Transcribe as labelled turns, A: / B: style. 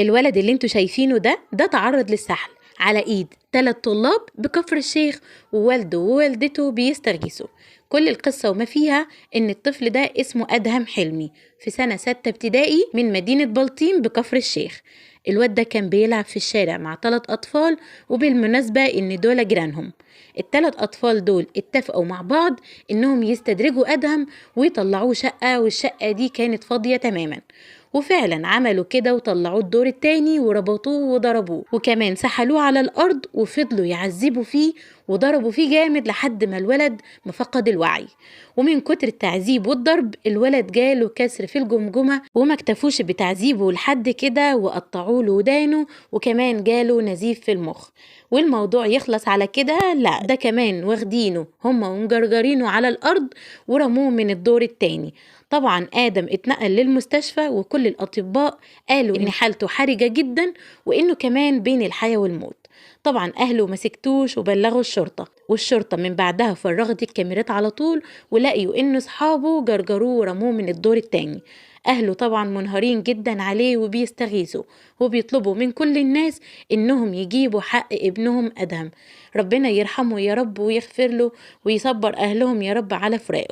A: الولد اللي انتوا شايفينه ده تعرض للسحل على ايد 3 طلاب بكفر الشيخ، ووالده ووالدته بيستغيثوا. كل القصة وما فيها ان الطفل ده اسمه أدهم حلمي، في سنة 6 ابتدائي من مدينة بلطيم بكفر الشيخ. الواد ده كان بيلعب في الشارع مع 3 أطفال، وبالمناسبة ان دول جيرانهم. ال3 أطفال دول اتفقوا مع بعض انهم يستدرجوا أدهم ويطلعوه شقة، والشقة دي كانت فاضية تماما. وفعلا عملوا كده وطلعوه الدور التاني وربطوه وضربوه، وكمان سحلوه على الأرض وفضلوا يعذبوا فيه وضربوا فيه جامد لحد ما الولد مفقد الوعي. ومن كتر التعذيب والضرب الولد جاله كسر في الجمجمة، وما اكتفوش بتعذيبه لحد كده وقطعوا له ودانه، وكمان جاله نزيف في المخ. والموضوع يخلص على كده؟ لا، ده كمان واخدينه هما ومجرجرينه على الأرض ورموه من الدور التاني. طبعا آدم اتنقل للمستشفى، وكل الأطباء قالوا إن حالته حرجة جدا، وإنه كمان بين الحياة والموت. طبعا أهله ما سكتوش وبلغوا الشرطة، والشرطة من بعدها فرغت الكاميرات على طول، ولقيوا إن أصحابه جرجروه ورموه من الدور التاني. أهله طبعا منهارين جدا عليه وبيستغيثوا وبيطلبوا من كل الناس إنهم يجيبوا حق ابنهم أدهم. ربنا يرحمه يا رب ويغفر له ويصبر أهلهم يا رب على فراقه.